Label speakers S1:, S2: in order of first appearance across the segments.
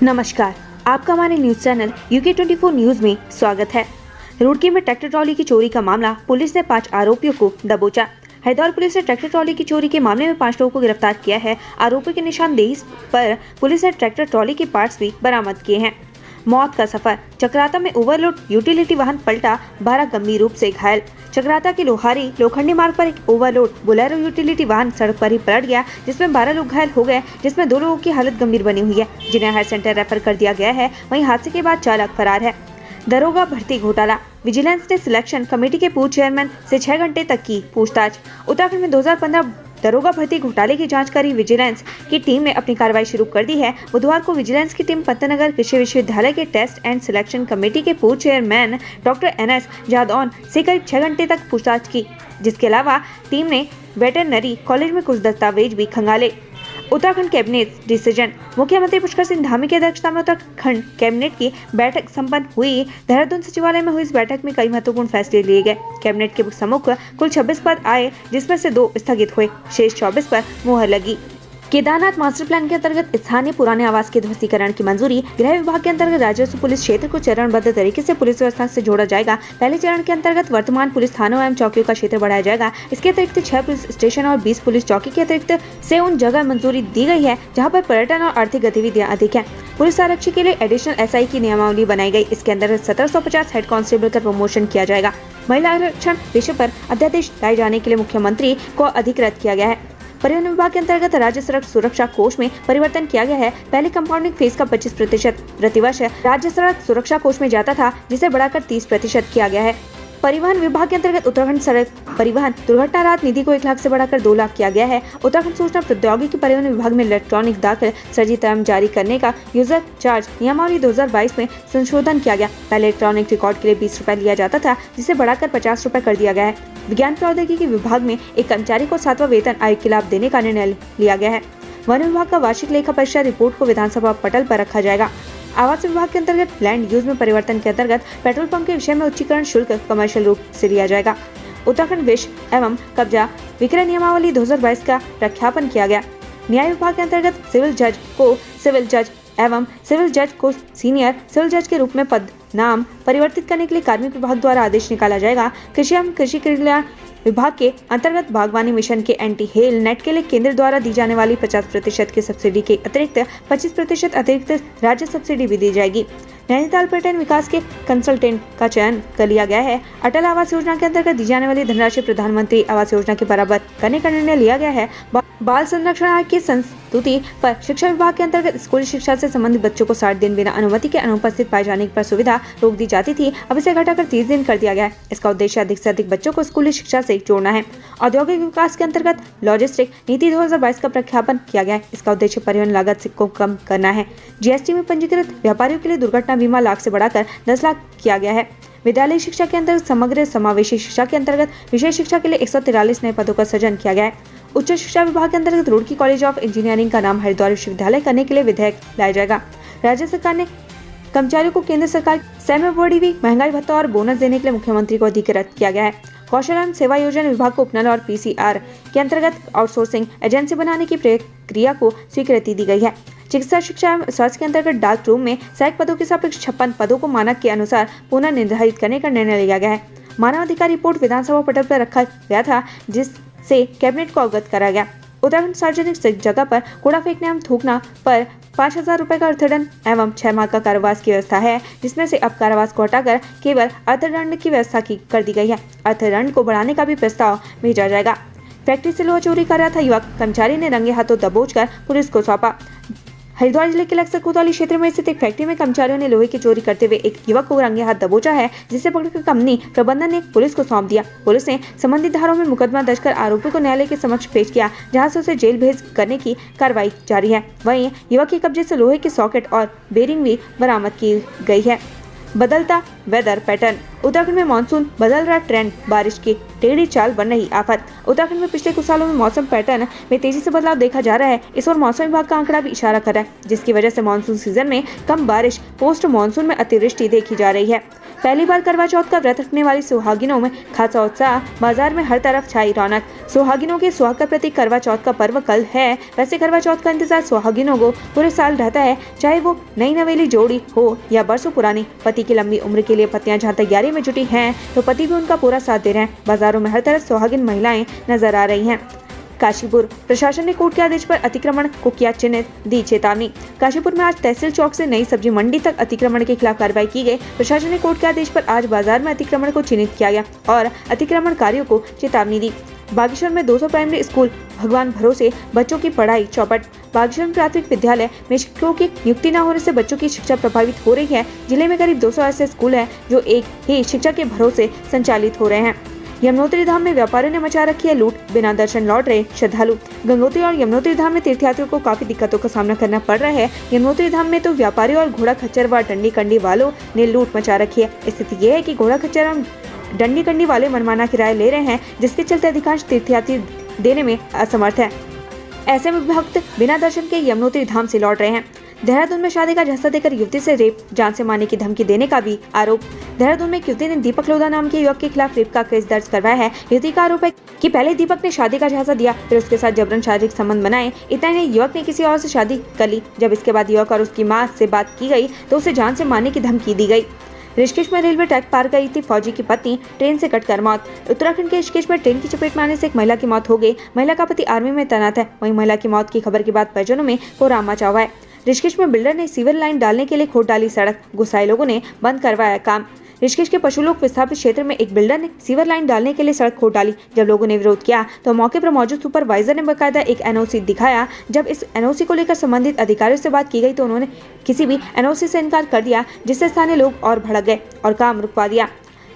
S1: नमस्कार, आपका हमारे न्यूज चैनल UK24 न्यूज में स्वागत है। रुड़की में ट्रैक्टर ट्रॉली की चोरी का मामला, पुलिस ने 5 आरोपियों को दबोचा। हरिद्वार पुलिस ने ट्रैक्टर ट्रॉली की चोरी के मामले में 5 लोगों को गिरफ्तार किया है। आरोपियों की निशानदेही पर पुलिस ने ट्रैक्टर ट्रॉली के पार्ट्स भी बरामद किए हैं। मौत का सफर, चक्राता में ओवरलोड यूटिलिटी वाहन पलटा, 12 गंभीर रूप से घायल। चक्राता के लोहारी लोखंडी मार्ग पर एक ओवरलोड बोलेरो यूटिलिटी वाहन सड़क पर ही पलट गया, जिसमें 12 लोग घायल हो गए, जिसमें 2 लोगों की हालत गंभीर बनी हुई है, जिन्हें हायर सेंटर रेफर कर दिया गया है। वहीं हादसे के बाद चालक फरार है। दरोगा भर्ती घोटाला, विजिलेंस ने सिलेक्शन कमेटी के पूर्व चेयरमैन से 6 घंटे तक की पूछताछ। उत्तराखंड में 2015 दरोगा भर्ती घोटाले की जांच करी विजिलेंस की टीम ने अपनी कार्रवाई शुरू कर दी है। बुधवार को विजिलेंस की टीम पंतनगर कृषि विश्वविद्यालय के टेस्ट एंड सिलेक्शन कमेटी के पूर्व चेयरमैन डॉक्टर NS जादौन से करीब 6 घंटे तक पूछताछ की, जिसके अलावा टीम ने वेटरनरी कॉलेज में कुछ दस्तावेज भी खंगाले। उत्तराखंड कैबिनेट डिसीजन, मुख्यमंत्री पुष्कर सिंह धामी की अध्यक्षता में उत्तराखंड कैबिनेट की बैठक संपन्न हुई। देहरादून सचिवालय में हुई इस बैठक में कई महत्वपूर्ण फैसले लिए गए। कैबिनेट के सम्मुख कुल 26 पद आए, जिसमें से 2 स्थगित हुए, शेष 24 पर मुहर लगी। केदारनाथ मास्टर प्लान के अंतर्गत स्थानीय पुराने आवास के ध्वस्तीकरण की मंजूरी। गृह विभाग के अंतर्गत राजस्व पुलिस क्षेत्र को चरणबद्ध तरीके से पुलिस व्यवस्था से जोड़ा जाएगा। पहले चरण के अंतर्गत वर्तमान पुलिस थानों एवं चौकियों का क्षेत्र बढ़ाया जाएगा। इसके अतिरिक्त 6 पुलिस स्टेशन और 20 पुलिस चौकी के अतिरिक्त से उन जगह मंजूरी दी गई है जहाँ पर पर्यटन और आर्थिक गतिविधियाँ अधिक है। पुलिस आरक्षी के लिए एडिशनल SI की नियमावली बनाई गई। इसके अंतर्गत 1750 हेड कांस्टेबल का प्रमोशन किया जाएगा। महिला आरक्षण विषय पर अध्यादेश लाए जाने के लिए मुख्यमंत्री को अधिकृत किया गया है। परिवहन विभाग के अंतर्गत राज्य सड़क सुरक्षा कोष में परिवर्तन किया गया है। पहले कंपाउंडिंग फीस का 25% प्रतिवर्ष राज्य सड़क सुरक्षा कोष में जाता था, जिसे बढ़ाकर 30% किया गया है। परिवहन विभाग के अंतर्गत उत्तराखंड सड़क परिवहन दुर्घटना राहत निधि को 1 लाख से बढ़ाकर 2 लाख किया गया है। उत्तराखंड सूचना प्रौद्योगिकी परिवहन विभाग में इलेक्ट्रॉनिक दाखिल सजी टर्म जारी करने का यूजर चार्ज नियमावली 2022 में संशोधन किया गया। पहले इलेक्ट्रॉनिक रिकॉर्ड के लिए 20 रुपए लिया जाता था, जिसे बढ़ाकर 50 रुपए कर दिया गया है। विज्ञान प्रौद्योगिकी विभाग में एक कर्मचारी को 7वां वेतन आयोग के लाभ देने का निर्णय लिया गया है। वन विभाग का वार्षिक लेखा परीक्षा रिपोर्ट को विधानसभा पटल पर रखा जाएगा। आवास विभाग के अंतर्गत लैंड यूज में परिवर्तन के अंतर्गत पेट्रोल पंप के विषय में उच्चीकरण शुल्क कमर्शियल रूप से लिया जाएगा। उत्तराखंड विषय एवं कब्जा विक्रय नियमावली 2022 का प्रख्यापन किया गया। न्याय विभाग के अंतर्गत सिविल जज एवं सिविल जज को सीनियर सिविल जज के रूप में पद नाम परिवर्तित करने के लिए कार्मिक विभाग द्वारा आदेश निकाला जाएगा। कृषि एवं कृषि कल्याण विभाग के अंतर्गत बागवानी मिशन के एंटी हेल नेट के लिए केंद्र द्वारा दी जाने वाली 50% की सब्सिडी के अतिरिक्त 25% अतिरिक्त राज्य सब्सिडी भी दी जाएगी। नैनीताल पर्यटन विकास के कंसल्टेंट का चयन कर लिया गया है। अटल आवास योजना के अंतर्गत दी जाने वाली धनराशि प्रधानमंत्री आवास योजना के बराबर करने का निर्णय लिया गया है। बाल संरक्षण आयोग की संस्तुति पर शिक्षा विभाग के अंतर्गत स्कूली शिक्षा से संबंधित बच्चों को 60 दिन बिना अनुमति के अनुपस्थित पाए जाने पर सुविधा रोक दी जाती थी, अब इसे घटाकर 30 दिन कर दिया गया है। इसका उद्देश्य अधिक से अधिक बच्चों को स्कूली शिक्षा से जोड़ना है। औद्योगिक विकास के अंतर्गत लॉजिस्टिक नीति 2022 का प्रख्यापन किया गया है। इसका उद्देश्य परिवहन लागत को कम करना है। GST में पंजीकृत व्यापारियों के लिए दुर्घटना बीमा लाख से बढ़ाकर 10 लाख किया गया है। विद्यालय शिक्षा के अंतर्गत समग्र समावेशी शिक्षा के अंतर्गत विषय शिक्षा के लिए 143 नए पदों का सृजन किया गया है। उच्च शिक्षा विभाग के अंतर्गत रुड़की कॉलेज ऑफ इंजीनियरिंग का नाम हरिद्वार विश्वविद्यालय करने के लिए विधेयक लाया जाएगा। राज्य सरकार ने कर्मचारियों को केंद्र सरकार सेमी बढ़ी महंगाई भत्ता और बोनस देने के लिए मुख्यमंत्री को अधिकृत किया गया है। कौशल एवं सेवा योजना विभाग को उपनल और PCR के अंतर्गत आउटसोर्सिंग एजेंसी बनाने की प्रक्रिया को स्वीकृति दी गई है। चिकित्सा शिक्षा एवं स्वास्थ्य के अंतर्गत डाक रूम में 100 पदों के सापेक्ष 56 पदों को मानक के अनुसार पुनः निर्धारित करने का निर्णय लिया गया है। मानव अधिकार रिपोर्ट विधानसभा पटल पर रखा गया था, जिससे कैबिनेट को अवगत कराया गया। उत्तराखंड सार्वजनिक जगह पर कूड़ा फेंकने एवं थूकना पर 5000 रुपए का अर्थदंड एवं 6 माह का कारावास की व्यवस्था है, जिसमें से अब कारावास को हटाकर केवल अर्थदंड की व्यवस्था कर दी गई है। अर्थदंड को बढ़ाने का भी प्रस्ताव भेजा जाएगा। फैक्ट्री से लोहा चोरी कर रहा था युवक, कर्मचारी ने रंगे हाथों दबोचकर पुलिस को सौंपा। हरिद्वार जिले के लक्सर कोतवाली क्षेत्र में स्थित एक फैक्ट्री में कर्मचारियों ने लोहे की चोरी करते हुए एक युवक को रंगे हाथ दबोचा है, जिसे पकड़कर कंपनी प्रबंधन ने पुलिस को सौंप दिया। पुलिस ने संबंधित धाराओं में मुकदमा दर्ज कर आरोपी को न्यायालय के समक्ष पेश किया, जहां से उसे जेल भेज करने की कार्रवाई जारी है। वहीं युवक के कब्जे से लोहे के सॉकेट और बेरिंग भी बरामद की गई है। बदलता वेदर पैटर्न, उत्तराखंड में मानसून बदल रहा ट्रेंड, बारिश की टेढ़ी चाल बन रही आफत। उत्तराखंड में पिछले कुछ सालों में मौसम पैटर्न में तेजी से बदलाव देखा जा रहा है। इस ओर मौसम विभाग का आंकड़ा भी इशारा कर रहा है, जिसकी वजह से मानसून सीजन में कम बारिश, पोस्ट मानसून में अतिवृष्टि देखी जा रही है। पहली बार करवा चौथ का व्रत रखने वाली सुहागिनों में खासा उत्साह, बाजार में हर तरफ छाई रौनक। सुहागिनों के सुहाग का प्रतीक करवा चौथ का पर्व कल है। वैसे करवा चौथ का इंतजार सुहागिनों को पूरे साल रहता है, चाहे वो नई नवेली जोड़ी हो या बरसों पुरानी। पति की लंबी उम्र के लिए पत्नियां जहाँ तैयारी में जुटी हैं, तो पति भी उनका पूरा साथ दे रहे हैं। बाजारों में हर तरफ सुहागिन महिलाएं नजर आ रही हैं। काशीपुर प्रशासन ने कोर्ट के आदेश पर अतिक्रमण को किया चिन्हित, दी चेतावनी। काशीपुर में आज तहसील चौक से नई सब्जी मंडी तक अतिक्रमण के खिलाफ कार्रवाई की गई। प्रशासन ने कोर्ट के आदेश पर आज बाजार में अतिक्रमण को चिन्हित किया गया और अतिक्रमणकारियों को चेतावनी दी। बागेश्वर में 200 प्राइमरी स्कूल भगवान भरोसे, बच्चों की पढ़ाई चौपट। बागेश्वर प्राथमिक विद्यालय में शिक्षकों की नियुक्ति न होने से बच्चों की शिक्षा प्रभावित हो रही है। जिले में करीब 200 ऐसे स्कूल हैं जो एक ही शिक्षक के भरोसे संचालित हो रहे हैं। यमुनोत्री धाम में व्यापारियों ने मचा रखी है लूट, बिना दर्शन लौट रहे श्रद्धालु। गंगोत्री और यमुनोत्री धाम में तीर्थयात्रियों को काफी दिक्कतों का सामना करना पड़ रहा है। यमुनोत्री धाम में तो व्यापारियों और घोड़ा खच्चर व डंडी कंडी वालों ने लूट मचा रखी है। स्थिति ये है कि घोड़ा खच्चर और डंडी कंडी वाले मनमाना किराया ले रहे हैं, जिसके चलते अधिकांश तीर्थयात्री देने में असमर्थ है। ऐसे में भक्त बिना दर्शन के यमुनोत्री धाम से लौट रहे हैं। देहरादून में शादी का झांसा देकर युवती से रेप, जान से मारने की धमकी देने का भी आरोप। देहरादून में एक युवती ने दीपक लोधा नाम के युवक के खिलाफ रेप का केस दर्ज करवाया है। युवती का आरोप है कि पहले दीपक ने शादी का झांसा दिया, फिर उसके साथ जबरन शारीरिक संबंध बनाए। इतना नहीं, युवक ने किसी और से शादी कर ली। जब इसके बाद युवक और उसकी मां से बात की गई तो उसे जान से मारने की धमकी दी गई। ऋषिकेश में रेलवे ट्रैक पार गई थी फौजी की पत्नी, ट्रेन से कटकर मौत। उत्तराखंड के ऋषिकेश में ट्रेन की चपेट में आने से एक महिला की मौत हो गई। महिला का पति आर्मी में तैनात है। वहीं महिला की मौत की खबर के बाद परिजनों में कोहराम मचा हुआ है। ऋषिकेश में बिल्डर ने सीवर लाइन डालने के लिए खोद डाली सड़क, गुस्साए लोगों ने बंद करवाया काम। ऋषिकेश के पशुलोक विस्थापित क्षेत्र में एक बिल्डर ने सीवर लाइन डालने के लिए सड़क खोद डाली। जब लोगों ने विरोध किया तो मौके पर मौजूद सुपरवाइजर ने बकायदा एक एनओसी दिखाया। जब इस एनओसी को लेकर संबंधित अधिकारियों से बात की गई तो उन्होंने किसी भी एनओसी से इनकार कर दिया, जिससे स्थानीय लोग और भड़क गए और काम रुकवा दिया।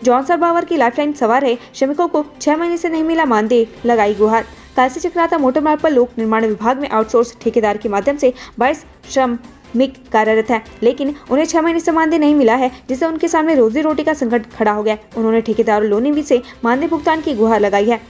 S1: जॉनसर बावर की लाइफलाइन सवार है श्रमिकों को 6 महीने से नहीं मिला मानदेय, लगाई गुहार। कल से चक्राता मोटर मार्ग पर लोक निर्माण विभाग में आउटसोर्स ठेकेदार के माध्यम से 22 श्रमिक कार्यरत है, लेकिन उन्हें 6 महीने से मानदेय नहीं मिला है, जिससे उनके सामने रोजी रोटी का संकट खड़ा हो गया। उन्होंने ठेकेदार लोनीवी से मानदेय भुगतान की गुहार लगाई है।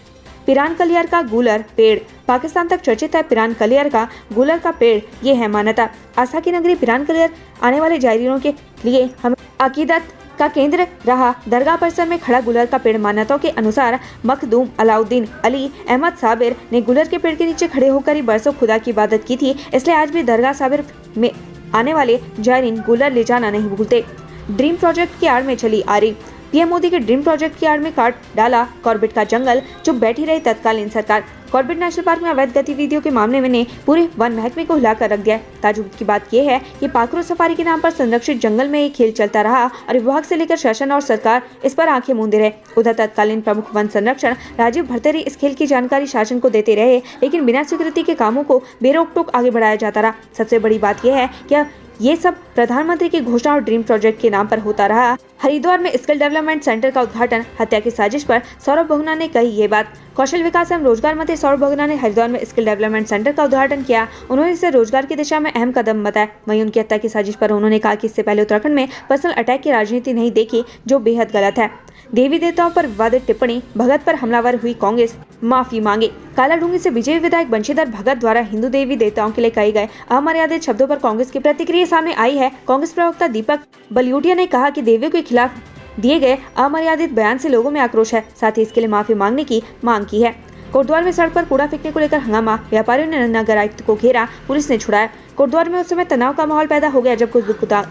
S1: पिरान कलियर का गूलर पेड़, पाकिस्तान तक चर्चित है पिरान कलियर का गूलर का पेड़, ये है मान्यता। आस्था की नगरी पिरान कलियर आने वाले जायरीनों के लिए हमें अकीदत का केंद्र रहा। दरगाह परिसर में खड़ा गुलर का पेड़ मान्यताओं के अनुसार मखदूम अलाउद्दीन अली अहमद साबिर ने गुलर के पेड़ के नीचे खड़े होकर ही बरसों खुदा की इबादत की थी, इसलिए आज भी दरगाह साबिर में आने वाले जायरीन गुलर ले जाना नहीं भूलते। ड्रीम प्रोजेक्ट की आड़ में चली आ रही। पीएम मोदी के ड्रीम प्रोजेक्ट की आड़ में काट डाला कॉर्बेट का जंगल, चुप बैठी रही तत्कालीन सरकार। कॉर्बेट नेशनल पार्क में अवैध गतिविधियों के मामले में ने पूरे वन महकमे को हिलाकर रख दिया। ताजुब की बात यह है कि पाखरू सफारी के नाम पर संरक्षित जंगल में ये खेल चलता रहा और विभाग से लेकर शासन और सरकार इस पर आंखें मूंदे रहे। उधर तत्कालीन प्रमुख वन संरक्षण राजीव भरतेरी इस खेल की जानकारी शासन को देते रहे, लेकिन बिना स्वीकृति के कामों को बेरोक टोक आगे बढ़ाया जाता रहा। सबसे बड़ी बात यह है कि ये सब प्रधानमंत्री की घोषणा और ड्रीम प्रोजेक्ट के नाम पर होता रहा। हरिद्वार में स्किल डेवलपमेंट सेंटर का उद्घाटन, हत्या की साजिश पर सौरभ बहुगुणा ने कही ये बात। कौशल विकास एवं रोजगार मंत्री सौरभ बहुगुणा ने हरिद्वार में स्किल डेवलपमेंट सेंटर का उद्घाटन किया। उन्होंने इसे रोजगार की दिशा में अहम कदम बताया। वहीं उनकी हत्या की साजिश पर उन्होंने कहा कि इससे पहले उत्तराखंड में पर्सनल अटैक की राजनीति नहीं देखी, जो बेहद गलत है। देवी देवताओं पर विवादित टिप्पणी, भगत पर हमलावर हुई कांग्रेस, माफी मांगे। कालाडूंगी से बीजेपी विधायक बंशीधर भगत द्वारा हिंदू देवी देवताओं के लिए कहे गए अमर्यादित शब्दों पर कांग्रेस की प्रतिक्रिया सामने आई है। कांग्रेस प्रवक्ता दीपक बलियोटिया ने कहा कि देवियों के खिलाफ दिए गए अमर्यादित बयान से लोगों में आक्रोश है, साथ ही इसके लिए माफी मांगने की मांग की है। कोटद्वार में सड़क पर कूड़ा फेंकने को लेकर हंगामा, व्यापारियों ने नगर आयुक्त को घेरा, पुलिस ने छुड़ाया। कोटद्वार में उस समय तनाव का माहौल पैदा हो गया जब कुछ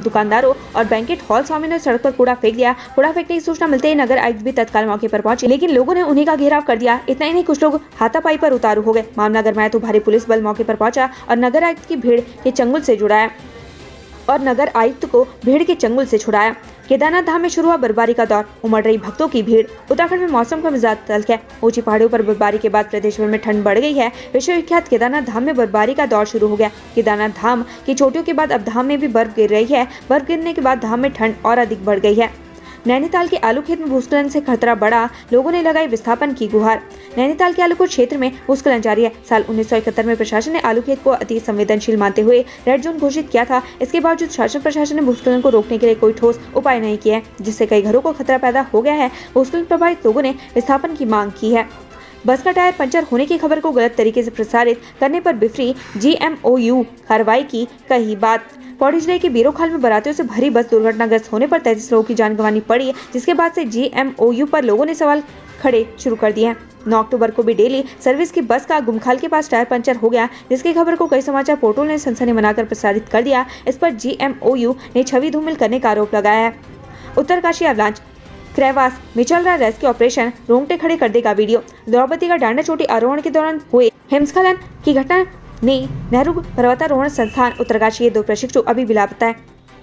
S1: दुकानदारों और बैंकेट हॉल स्वामी ने सड़क पर कूड़ा फेंक दिया। कूड़ा फेंकने की सूचना मिलते ही नगर आयुक्त भी तत्काल मौके पर पहुंचे, लेकिन लोगों ने उन्हीं का घेराव कर दिया। इतना ही नहीं, कुछ लोग हाथापाई पर उतारू हो गए। मामला गरमाया तो भारी पुलिस बल मौके पर पहुंचा और नगर आयुक्त की भीड़ के चंगुल से छुड़ाया। केदारनाथ धाम में शुरू हुआ बर्फबारी का दौर, उमड़ रही भक्तों की भीड़। उत्तराखंड में मौसम का मिजाज तल्ख है। ऊंची पहाड़ियों पर बर्फबारी के बाद प्रदेश भर में ठंड बढ़ गई है। विश्वविख्यात केदारनाथ धाम में बर्फबारी का दौर शुरू हो गया। केदारनाथ धाम की चोटियों के बाद अब धाम में भी बर्फ गिर रही है। बर्फ गिरने के बाद धाम में ठंड और अधिक बढ़ गई है। नैनीताल के आलू खेत में भूस्खलन से खतरा बढ़ा, लोगों ने लगाई विस्थापन की गुहार। नैनीताल के आलूकोट क्षेत्र में भूस्खलन जारी है। साल 1971 में प्रशासन ने आलू खेत को अति संवेदनशील मानते हुए रेड जोन घोषित किया था। इसके बावजूद शासन प्रशासन ने भूस्खलन को रोकने के लिए कोई ठोस उपाय नहीं किए, जिससे कई घरों को खतरा पैदा हो गया है। भूस्खलन प्रभावित लोगों ने विस्थापन की मांग की है। बस का टायर पंचर होने की खबर को गलत तरीके से प्रसारित करने पर बिफरी GMOU कार्रवाई की कही बात। पौड़ी जिले के बीरोखाल में बारातियों से भरी बस दुर्घटनाग्रस्त होने पर 33 लोगों की जान गंवानी पड़ी, जिसके बाद से GMOU पर लोगों ने सवाल खड़े शुरू कर दिए हैं। 9 अक्टूबर को भी डेली सर्विस की बस का गुमखाल के पास टायर पंचर हो गया, जिसकी खबर को कई समाचार पोर्टल ने सनसनी बनाकर प्रसारित कर दिया। इस पर GMOU ने छवि धूमिल करने का आरोप लगाया है। उत्तरकाशी अवलांच क्रैवास में चल रहा रेस्क्यू ऑपरेशन रोंगटे खड़े कर देगा वीडियो। द्रौपदी का डांडा चोटी आरोहण के दौरान हुए हिमस्खलन की घटना ने नेहरू पर्वतारोहण संस्थान उत्तरकाशी के 2 प्रशिक्षु अभी भी लापता है।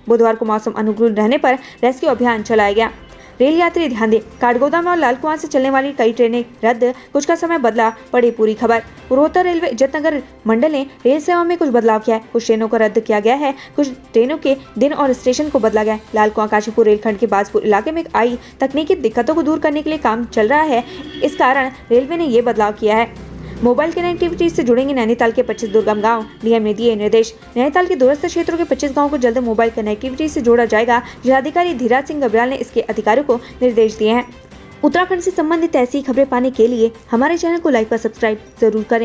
S1: बुधवार को मौसम अनुकूल रहने पर रेस्क्यू अभियान चलाया गया। रेल यात्री ध्यान दें, काठगोदाम और लालकुआं से चलने वाली कई ट्रेनें रद्द, कुछ का समय बदला, पड़ी पूरी खबर। पूर्वोत्तर रेलवे इज्जतनगर मंडल ने रेल सेवा में कुछ बदलाव किया है। कुछ ट्रेनों को रद्द किया गया है, कुछ ट्रेनों के दिन और स्टेशन को बदला गया है। लालकुआं काशीपुर रेलखंड के बाजपुर इलाके में आई तकनीकी दिक्कतों को दूर करने के लिए काम चल रहा है, इस कारण रेलवे ने ये बदलाव किया है। मोबाइल कनेक्टिविटी से जुड़ेंगे नैनीताल के 25 दुर्गम गांव, डीएम ने दिए निर्देश। नैनीताल के दूरस्थ क्षेत्रों के 25 गांवों को जल्द मोबाइल कनेक्टिविटी से जोड़ा जाएगा। जिलाधिकारी धीराज सिंह गब्रियाल ने इसके अधिकारियों को निर्देश दिए हैं। उत्तराखंड से संबंधित ऐसी खबरें पाने के लिए हमारे चैनल को लाइक व सब्सक्राइब जरूर करें।